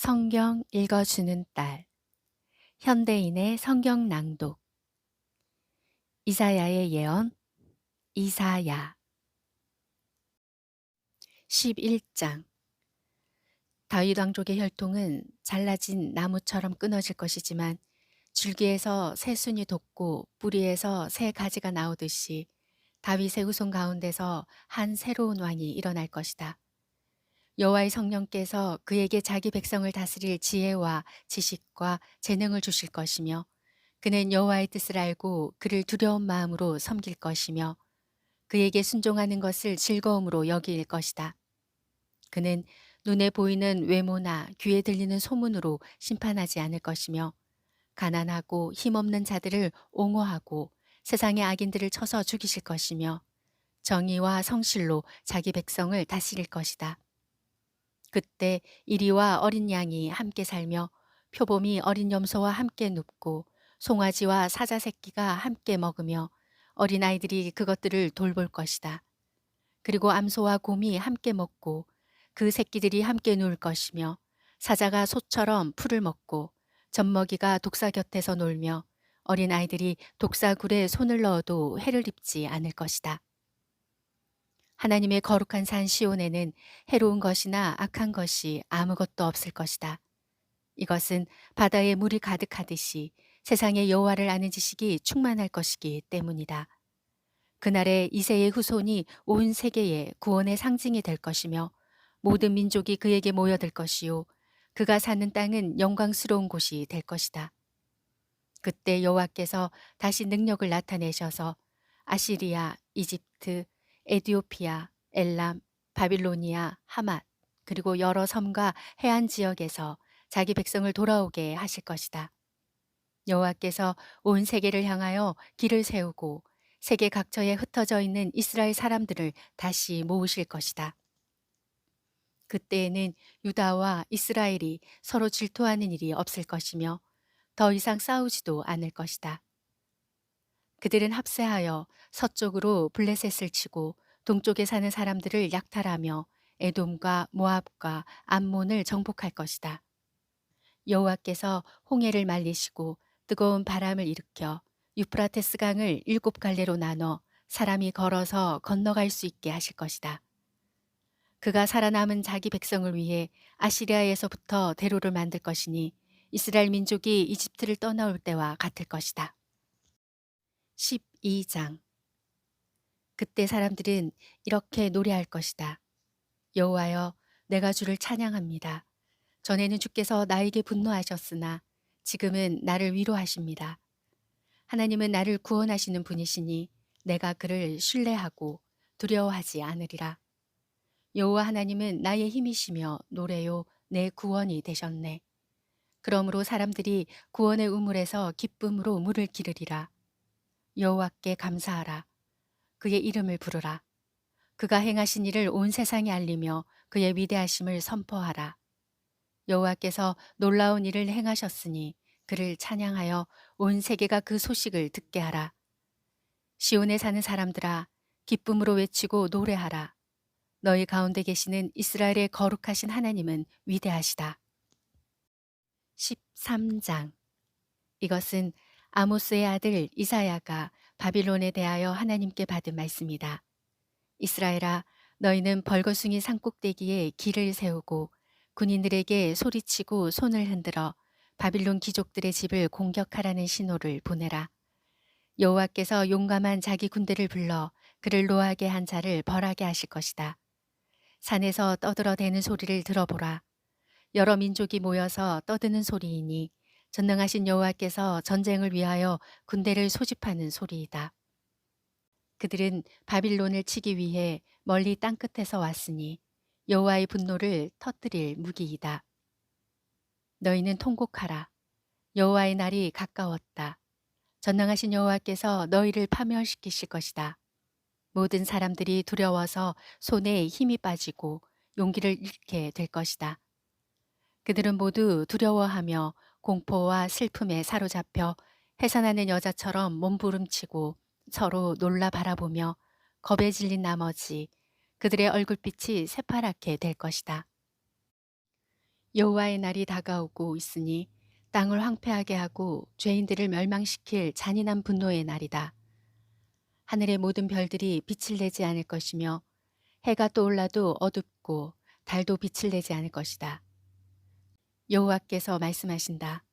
성경 읽어주는 딸, 현대인의 성경 낭독, 이사야의 예언, 이사야 11장. 다윗 왕족의 혈통은 잘라진 나무처럼 끊어질 것이지만 줄기에서 새 순이 돋고 뿌리에서 새 가지가 나오듯이 다윗의 후손 가운데서 한 새로운 왕이 일어날 것이다. 여호와의 성령께서 그에게 자기 백성을 다스릴 지혜와 지식과 재능을 주실 것이며 그는 여호와의 뜻을 알고 그를 두려운 마음으로 섬길 것이며 그에게 순종하는 것을 즐거움으로 여길 것이다. 그는 눈에 보이는 외모나 귀에 들리는 소문으로 심판하지 않을 것이며 가난하고 힘없는 자들을 옹호하고 세상의 악인들을 쳐서 죽이실 것이며 정의와 성실로 자기 백성을 다스릴 것이다. 그때 이리와 어린 양이 함께 살며 표범이 어린 염소와 함께 눕고 송아지와 사자 새끼가 함께 먹으며 어린아이들이 그것들을 돌볼 것이다. 그리고 암소와 곰이 함께 먹고 그 새끼들이 함께 누울 것이며 사자가 소처럼 풀을 먹고 젖먹이가 독사 곁에서 놀며 어린아이들이 독사굴에 손을 넣어도 해를 입지 않을 것이다. 하나님의 거룩한 산 시온에는 해로운 것이나 악한 것이 아무것도 없을 것이다. 이것은 바다에 물이 가득하듯이 세상의 여호와를 아는 지식이 충만할 것이기 때문이다. 그날에 이새의 후손이 온 세계의 구원의 상징이 될 것이며 모든 민족이 그에게 모여들 것이요 그가 사는 땅은 영광스러운 곳이 될 것이다. 그때 여호와께서 다시 능력을 나타내셔서 아시리아, 이집트, 에디오피아, 엘람, 바빌로니아, 하맛 그리고 여러 섬과 해안 지역에서 자기 백성을 돌아오게 하실 것이다. 여호와께서 온 세계를 향하여 길을 세우고 세계 각처에 흩어져 있는 이스라엘 사람들을 다시 모으실 것이다. 그때에는 유다와 이스라엘이 서로 질투하는 일이 없을 것이며 더 이상 싸우지도 않을 것이다. 그들은 합세하여 서쪽으로 블레셋을 치고 동쪽에 사는 사람들을 약탈하며 에돔과 모압과 암몬을 정복할 것이다. 여호와께서 홍해를 말리시고 뜨거운 바람을 일으켜 유프라테스 강을 7갈래로 나눠 사람이 걸어서 건너갈 수 있게 하실 것이다. 그가 살아남은 자기 백성을 위해 아시리아에서부터 대로를 만들 것이니 이스라엘 민족이 이집트를 떠나올 때와 같을 것이다. 12장. 그때 사람들은 이렇게 노래할 것이다. 여호와여, 내가 주를 찬양합니다. 전에는 주께서 나에게 분노하셨으나 지금은 나를 위로하십니다. 하나님은 나를 구원하시는 분이시니 내가 그를 신뢰하고 두려워하지 않으리라. 여호와 하나님은 나의 힘이시며 노래요 내 구원이 되셨네. 그러므로 사람들이 구원의 우물에서 기쁨으로 물을 기르리라. 여호와께 감사하라. 그의 이름을 부르라. 그가 행하신 일을 온 세상에 알리며 그의 위대하심을 선포하라. 여호와께서 놀라운 일을 행하셨으니 그를 찬양하여 온 세계가 그 소식을 듣게 하라. 시온에 사는 사람들아, 기쁨으로 외치고 노래하라. 너희 가운데 계시는 이스라엘의 거룩하신 하나님은 위대하시다. 13장. 이것은 아모스의 아들 이사야가 바빌론에 대하여 하나님께 받은 말씀이다. 이스라엘아, 너희는 벌거숭이 산꼭대기에 길을 세우고 군인들에게 소리치고 손을 흔들어 바빌론 귀족들의 집을 공격하라는 신호를 보내라. 여호와께서 용감한 자기 군대를 불러 그를 노하게 한 자를 벌하게 하실 것이다. 산에서 떠들어대는 소리를 들어보라. 여러 민족이 모여서 떠드는 소리이니 전능하신 여호와께서 전쟁을 위하여 군대를 소집하는 소리이다. 그들은 바빌론을 치기 위해 멀리 땅끝에서 왔으니 여호와의 분노를 터뜨릴 무기이다. 너희는 통곡하라. 여호와의 날이 가까웠다. 전능하신 여호와께서 너희를 파멸시키실 것이다. 모든 사람들이 두려워서 손에 힘이 빠지고 용기를 잃게 될 것이다. 그들은 모두 두려워하며 공포와 슬픔에 사로잡혀 해산하는 여자처럼 몸부림치고 서로 놀라 바라보며 겁에 질린 나머지 그들의 얼굴빛이 새파랗게 될 것이다. 여호와의 날이 다가오고 있으니 땅을 황폐하게 하고 죄인들을 멸망시킬 잔인한 분노의 날이다. 하늘의 모든 별들이 빛을 내지 않을 것이며 해가 떠올라도 어둡고 달도 빛을 내지 않을 것이다. 여호와께서 말씀하신다.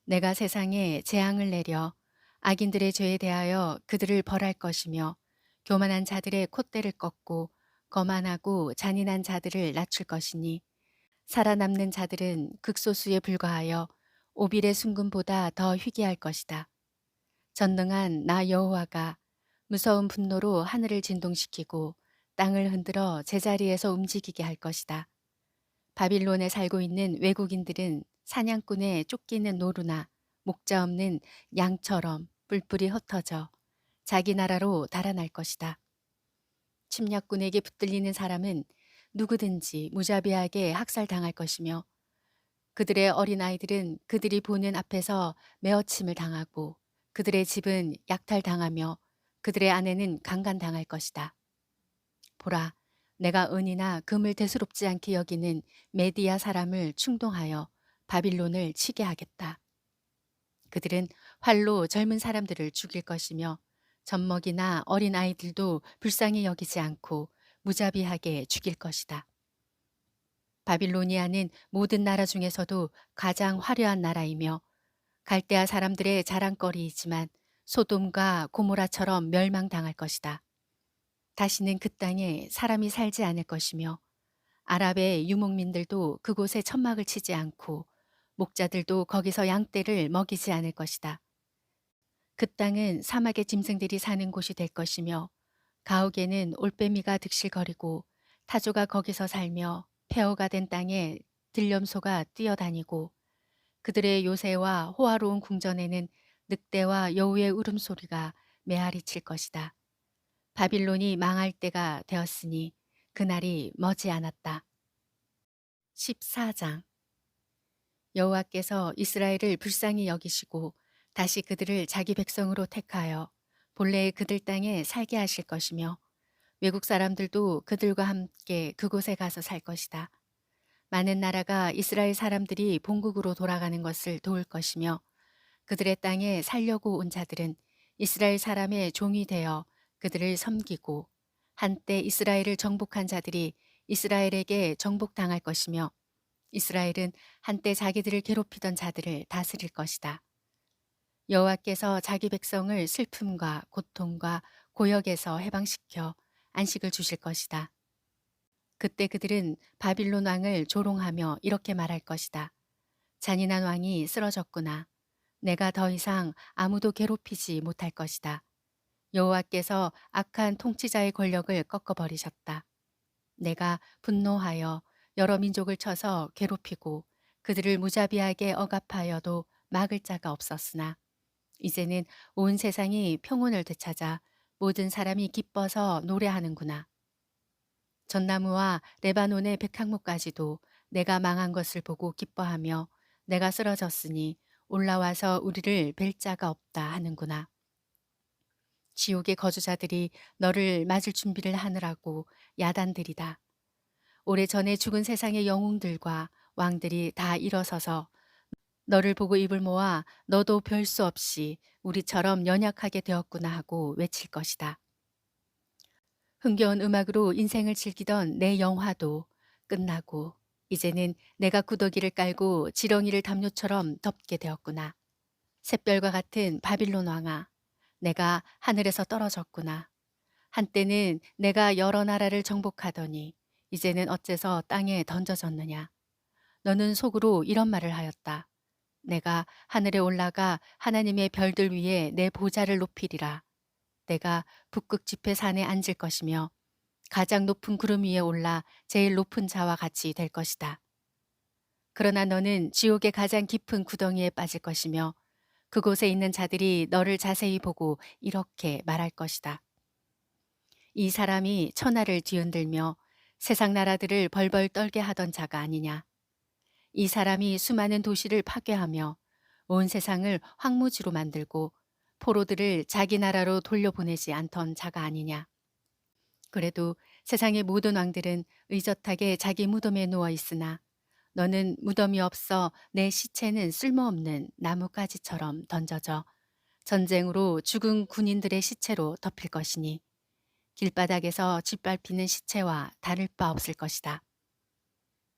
내가 세상에 재앙을 내려 악인들의 죄에 대하여 그들을 벌할 것이며 교만한 자들의 콧대를 꺾고 거만하고 잔인한 자들을 낮출 것이니 살아남는 자들은 극소수에 불과하여 오빌의 순금보다 더 희귀할 것이다. 전능한 나 여호와가 무서운 분노로 하늘을 진동시키고 땅을 흔들어 제자리에서 움직이게 할 것이다. 바빌론에 살고 있는 외국인들은 사냥꾼에 쫓기는 노루나 목자 없는 양처럼 뿔뿔이 흩어져 자기 나라로 달아날 것이다. 침략군에게 붙들리는 사람은 누구든지 무자비하게 학살당할 것이며 그들의 어린아이들은 그들이 보는 앞에서 메어침을 당하고 그들의 집은 약탈당하며 그들의 아내는 강간당할 것이다. 보라, 내가 은이나 금을 대수롭지 않게 여기는 메디아 사람을 충동하여 바빌론을 치게 하겠다. 그들은 활로 젊은 사람들을 죽일 것이며 젖먹이나 어린아이들도 불쌍히 여기지 않고 무자비하게 죽일 것이다. 바빌로니아는 모든 나라 중에서도 가장 화려한 나라이며 갈대아 사람들의 자랑거리이지만 소돔과 고모라처럼 멸망당할 것이다. 다시는 그 땅에 사람이 살지 않을 것이며 아랍의 유목민들도 그곳에 천막을 치지 않고 목자들도 거기서 양떼를 먹이지 않을 것이다. 그 땅은 사막의 짐승들이 사는 곳이 될 것이며 가옥에는 올빼미가 득실거리고 타조가 거기서 살며 폐허가 된 땅에 들염소가 뛰어다니고 그들의 요새와 호화로운 궁전에는 늑대와 여우의 울음소리가 메아리 칠 것이다. 바빌론이 망할 때가 되었으니 그날이 머지 않았다. 14장 여호와께서 이스라엘을 불쌍히 여기시고 다시 그들을 자기 백성으로 택하여 본래의 그들 땅에 살게 하실 것이며 외국 사람들도 그들과 함께 그곳에 가서 살 것이다. 많은 나라가 이스라엘 사람들이 본국으로 돌아가는 것을 도울 것이며 그들의 땅에 살려고 온 자들은 이스라엘 사람의 종이 되어 그들을 섬기고 한때 이스라엘을 정복한 자들이 이스라엘에게 정복당할 것이며 이스라엘은 한때 자기들을 괴롭히던 자들을 다스릴 것이다. 여호와께서 자기 백성을 슬픔과 고통과 고역에서 해방시켜 안식을 주실 것이다. 그때 그들은 바빌론 왕을 조롱하며 이렇게 말할 것이다. 잔인한 왕이 쓰러졌구나. 내가 더 이상 아무도 괴롭히지 못할 것이다. 여호와께서 악한 통치자의 권력을 꺾어버리셨다. 내가 분노하여 여러 민족을 쳐서 괴롭히고 그들을 무자비하게 억압하여도 막을 자가 없었으나 이제는 온 세상이 평온을 되찾아 모든 사람이 기뻐서 노래하는구나. 전나무와 레바논의 백향목까지도 내가 망한 것을 보고 기뻐하며 내가 쓰러졌으니 올라와서 우리를 뵐 자가 없다 하는구나. 지옥의 거주자들이 너를 맞을 준비를 하느라고 야단들이다. 오래전에 죽은 세상의 영웅들과 왕들이 다 일어서서 너를 보고 입을 모아 너도 별 수 없이 우리처럼 연약하게 되었구나 하고 외칠 것이다. 흥겨운 음악으로 인생을 즐기던 내 영화도 끝나고 이제는 내가 구더기를 깔고 지렁이를 담요처럼 덮게 되었구나. 샛별과 같은 바빌론 왕아, 내가 하늘에서 떨어졌구나. 한때는 내가 여러 나라를 정복하더니 이제는 어째서 땅에 던져졌느냐. 너는 속으로 이런 말을 하였다. 내가 하늘에 올라가 하나님의 별들 위에 내 보좌를 높이리라. 내가 북극 지폐 산에 앉을 것이며 가장 높은 구름 위에 올라 제일 높은 자와 같이 될 것이다. 그러나 너는 지옥의 가장 깊은 구덩이에 빠질 것이며 그곳에 있는 자들이 너를 자세히 보고 이렇게 말할 것이다. 이 사람이 천하를 뒤흔들며 세상 나라들을 벌벌 떨게 하던 자가 아니냐. 이 사람이 수많은 도시를 파괴하며 온 세상을 황무지로 만들고 포로들을 자기 나라로 돌려보내지 않던 자가 아니냐. 그래도 세상의 모든 왕들은 의젓하게 자기 무덤에 누워 있으나 너는 무덤이 없어 내 시체는 쓸모없는 나뭇가지처럼 던져져 전쟁으로 죽은 군인들의 시체로 덮일 것이니 길바닥에서 짓밟히는 시체와 다를 바 없을 것이다.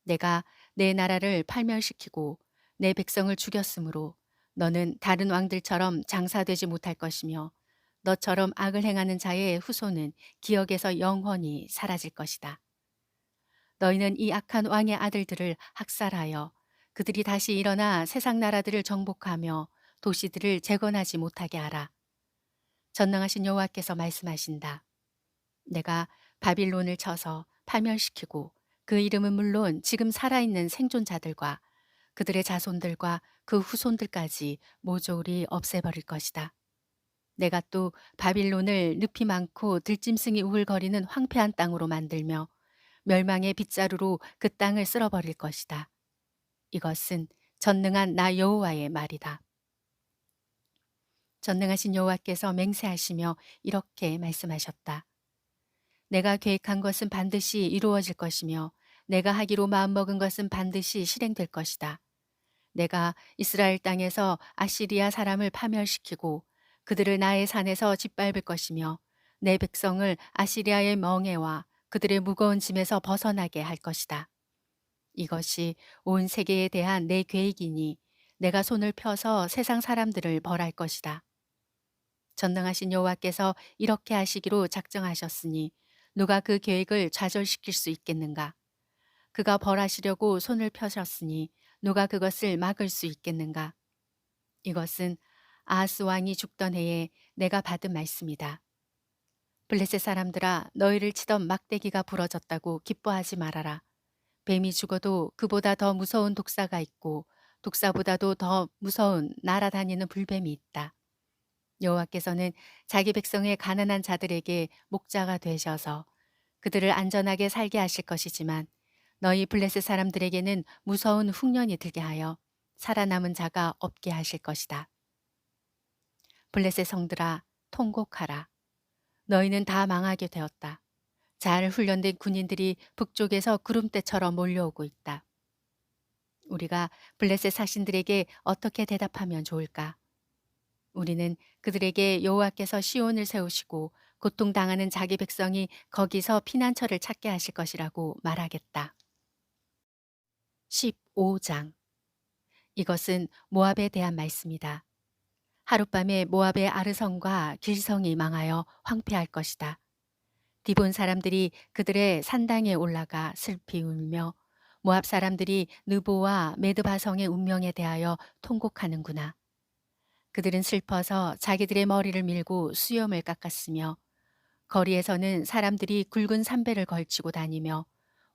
내가 내 나라를 팔멸시키고 내 백성을 죽였으므로 너는 다른 왕들처럼 장사되지 못할 것이며 너처럼 악을 행하는 자의 후손은 기억에서 영원히 사라질 것이다. 너희는 이 악한 왕의 아들들을 학살하여 그들이 다시 일어나 세상 나라들을 정복하며 도시들을 재건하지 못하게 하라. 전능하신 여호와께서 말씀하신다. 내가 바빌론을 쳐서 파멸시키고 그 이름은 물론 지금 살아있는 생존자들과 그들의 자손들과 그 후손들까지 모조리 없애버릴 것이다. 내가 또 바빌론을 늪이 많고 들짐승이 우글거리는 황폐한 땅으로 만들며 멸망의 빗자루로 그 땅을 쓸어버릴 것이다. 이것은 전능한 나 여호와의 말이다. 전능하신 여호와께서 맹세하시며 이렇게 말씀하셨다. 내가 계획한 것은 반드시 이루어질 것이며 내가 하기로 마음먹은 것은 반드시 실행될 것이다. 내가 이스라엘 땅에서 아시리아 사람을 파멸시키고 그들을 나의 산에서 짓밟을 것이며 내 백성을 아시리아의 멍에와 그들의 무거운 짐에서 벗어나게 할 것이다. 이것이 온 세계에 대한 내 계획이니 내가 손을 펴서 세상 사람들을 벌할 것이다. 전능하신 여호와께서 이렇게 하시기로 작정하셨으니 누가 그 계획을 좌절시킬 수 있겠는가? 그가 벌하시려고 손을 펴셨으니 누가 그것을 막을 수 있겠는가? 이것은 아하스 왕이 죽던 해에 내가 받은 말씀이다. 블레셋 사람들아, 너희를 치던 막대기가 부러졌다고 기뻐하지 말아라. 뱀이 죽어도 그보다 더 무서운 독사가 있고 독사보다도 더 무서운 날아다니는 불뱀이 있다. 여호와께서는 자기 백성의 가난한 자들에게 목자가 되셔서 그들을 안전하게 살게 하실 것이지만 너희 블레셋 사람들에게는 무서운 흉년이 들게 하여 살아남은 자가 없게 하실 것이다. 블레셋 성들아, 통곡하라. 너희는 다 망하게 되었다. 잘 훈련된 군인들이 북쪽에서 구름대처럼 몰려오고 있다. 우리가 블레셋 사신들에게 어떻게 대답하면 좋을까? 우리는 그들에게 여호와께서 시온을 세우시고 고통당하는 자기 백성이 거기서 피난처를 찾게 하실 것이라고 말하겠다. 15장. 이것은 모압에 대한 말씀이다. 하룻밤에 모압의 아르성과 길성이 망하여 황폐할 것이다. 디본 사람들이 그들의 산당에 올라가 슬피 울며 모압 사람들이 느보와 메드바성의 운명에 대하여 통곡하는구나. 그들은 슬퍼서 자기들의 머리를 밀고 수염을 깎았으며 거리에서는 사람들이 굵은 삼배를 걸치고 다니며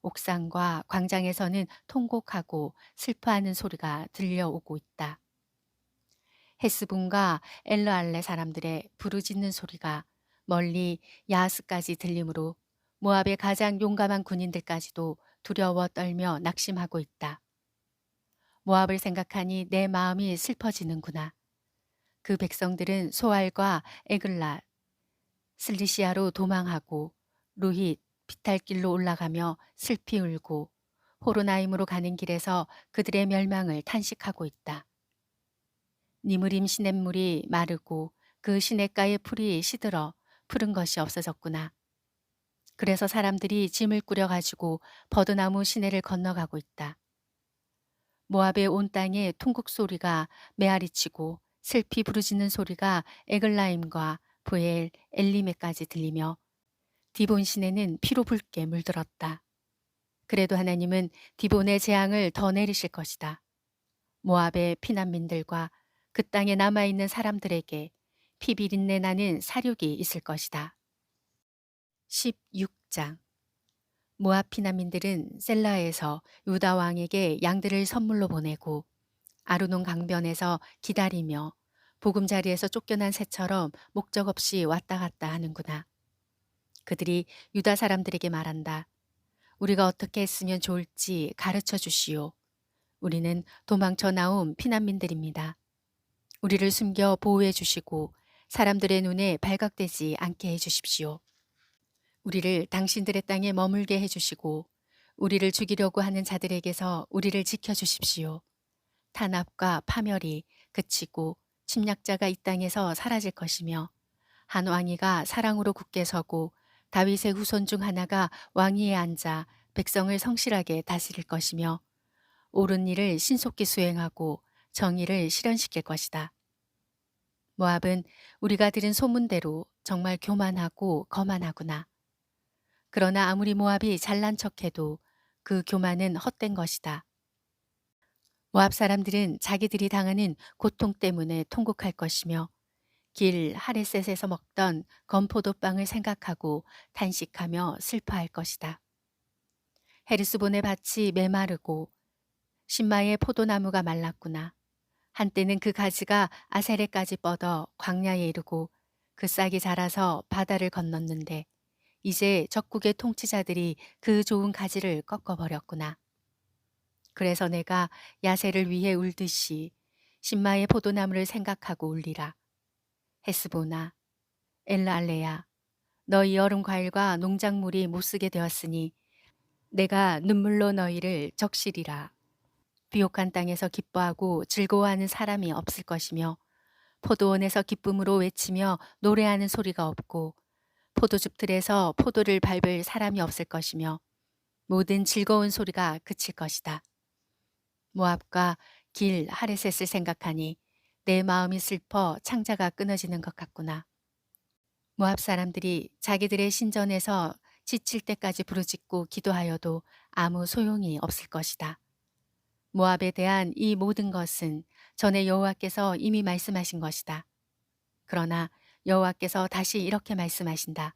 옥상과 광장에서는 통곡하고 슬퍼하는 소리가 들려오고 있다. 헤스본과 엘르알레 사람들의 부르짖는 소리가 멀리 야하스까지 들리므로 모압의 가장 용감한 군인들까지도 두려워 떨며 낙심하고 있다. 모압을 생각하니 내 마음이 슬퍼지는구나. 그 백성들은 소알과 에글랏, 슬리시아로 도망하고 루힛, 비탈길로 올라가며 슬피 울고 호로나임으로 가는 길에서 그들의 멸망을 탄식하고 있다. 니므림 시냇물이 마르고 그 시냇가의 풀이 시들어 푸른 것이 없어졌구나. 그래서 사람들이 짐을 꾸려가지고 버드나무 시내를 건너가고 있다. 모압의 온 땅에 통곡 소리가 메아리치고 슬피 부르짖는 소리가 에글라임과 브엘, 엘리메까지 들리며 디본 시내는 피로 붉게 물들었다. 그래도 하나님은 디본의 재앙을 더 내리실 것이다. 모압의 피난민들과 그 땅에 남아있는 사람들에게 피 비린내 나는 사륙이 있을 것이다. 16장. 모압 피난민들은 셀라에서 유다 왕에게 양들을 선물로 보내고 아르논 강변에서 기다리며 보금자리에서 쫓겨난 새처럼 목적 없이 왔다 갔다 하는구나. 그들이 유다 사람들에게 말한다. 우리가 어떻게 했으면 좋을지 가르쳐 주시오. 우리는 도망쳐 나온 피난민들입니다. 우리를 숨겨 보호해 주시고 사람들의 눈에 발각되지 않게 해 주십시오. 우리를 당신들의 땅에 머물게 해 주시고 우리를 죽이려고 하는 자들에게서 우리를 지켜주십시오. 탄압과 파멸이 그치고 침략자가 이 땅에서 사라질 것이며 한 왕이가 사랑으로 굳게 서고 다윗의 후손 중 하나가 왕위에 앉아 백성을 성실하게 다스릴 것이며 옳은 일을 신속히 수행하고 정의를 실현시킬 것이다. 모압은 우리가 들은 소문대로 정말 교만하고 거만하구나. 그러나 아무리 모압이 잘난 척해도 그 교만은 헛된 것이다. 모압 사람들은 자기들이 당하는 고통 때문에 통곡할 것이며 길 하레셋에서 먹던 건포도빵을 생각하고 탄식하며 슬퍼할 것이다. 헤르스본의 밭이 메마르고 신마의 포도나무가 말랐구나. 한때는 그 가지가 아세레까지 뻗어 광야에 이르고 그 싹이 자라서 바다를 건넜는데 이제 적국의 통치자들이 그 좋은 가지를 꺾어버렸구나. 그래서 내가 야세를 위해 울듯이 신마의 포도나무를 생각하고 울리라. 헤스보나, 엘랄레야, 너희 여름 과일과 농작물이 못쓰게 되었으니 내가 눈물로 너희를 적시리라. 비옥한 땅에서 기뻐하고 즐거워하는 사람이 없을 것이며 포도원에서 기쁨으로 외치며 노래하는 소리가 없고 포도즙 틀에서 포도를 밟을 사람이 없을 것이며 모든 즐거운 소리가 그칠 것이다. 모압과 길 하레셋을 생각하니 내 마음이 슬퍼 창자가 끊어지는 것 같구나. 모압 사람들이 자기들의 신전에서 지칠 때까지 부르짖고 기도하여도 아무 소용이 없을 것이다. 모압에 대한 이 모든 것은 전에 여호와께서 이미 말씀하신 것이다. 그러나 여호와께서 다시 이렇게 말씀하신다.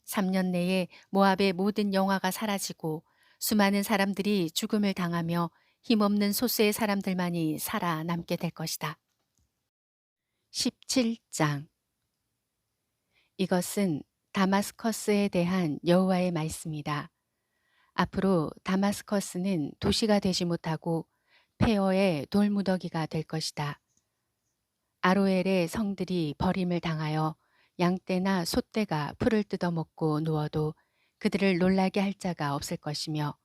3년 내에 모압의 모든 영화가 사라지고 수많은 사람들이 죽음을 당하며 힘없는 소수의 사람들만이 살아남게 될 것이다. 17장 이것은 다마스커스에 대한 여호와의 말씀이다. 앞으로 다마스커스는 도시가 되지 못하고 폐허의 돌무더기가 될 것이다. 아로엘의 성들이 버림을 당하여 양떼나 소떼가 풀을 뜯어먹고 누워도 그들을 놀라게 할 자가 없을 것이며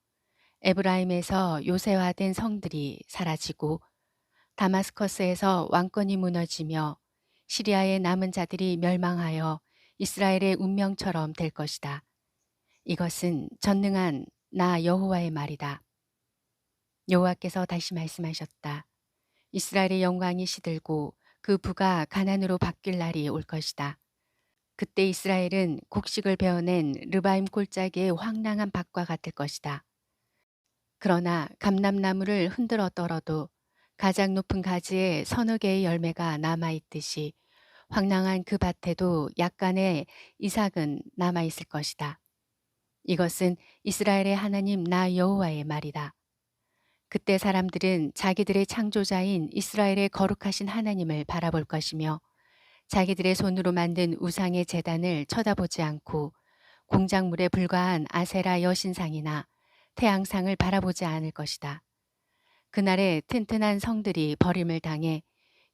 에브라임에서 요새화된 성들이 사라지고 다마스커스에서 왕권이 무너지며 시리아의 남은 자들이 멸망하여 이스라엘의 운명처럼 될 것이다. 이것은 전능한 나 여호와의 말이다. 여호와께서 다시 말씀하셨다. 이스라엘의 영광이 시들고 그 부가 가난으로 바뀔 날이 올 것이다. 그때 이스라엘은 곡식을 베어낸 르바임 골짜기의 황량한 밭과 같을 것이다. 그러나 감람나무를 흔들어 떨어도 가장 높은 가지에 서너 개의 열매가 남아있듯이 황량한 그 밭에도 약간의 이삭은 남아있을 것이다. 이것은 이스라엘의 하나님 나 여호와의 말이다. 그때 사람들은 자기들의 창조자인 이스라엘의 거룩하신 하나님을 바라볼 것이며 자기들의 손으로 만든 우상의 제단을 쳐다보지 않고 공작물에 불과한 아세라 여신상이나 태양상을 바라보지 않을 것이다. 그날에 튼튼한 성들이 버림을 당해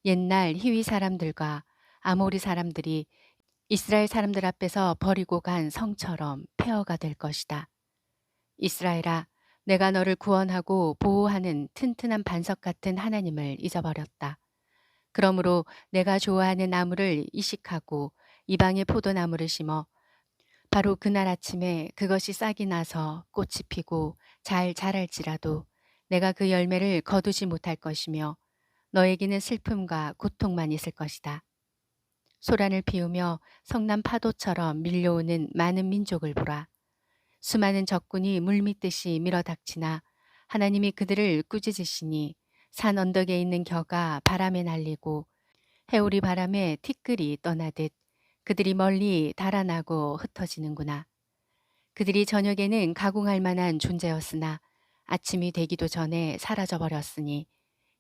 옛날 히위 사람들과 아모리 사람들이 이스라엘 사람들 앞에서 버리고 간 성처럼 폐허가 될 것이다. 이스라엘아, 내가 너를 구원하고 보호하는 튼튼한 반석 같은 하나님을 잊어버렸다. 그러므로 내가 좋아하는 나무를 이식하고 이방의 포도나무를 심어 바로 그날 아침에 그것이 싹이 나서 꽃이 피고 잘 자랄지라도 내가 그 열매를 거두지 못할 것이며 너에게는 슬픔과 고통만 있을 것이다. 소란을 피우며 성난 파도처럼 밀려오는 많은 민족을 보라. 수많은 적군이 물밀듯이 밀어닥치나 하나님이 그들을 꾸짖으시니 산 언덕에 있는 겨가 바람에 날리고 해오리 바람에 티끌이 떠나듯 그들이 멀리 달아나고 흩어지는구나. 그들이 저녁에는 가공할 만한 존재였으나 아침이 되기도 전에 사라져버렸으니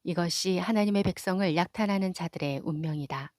이것이 하나님의 백성을 약탈하는 자들의 운명이다.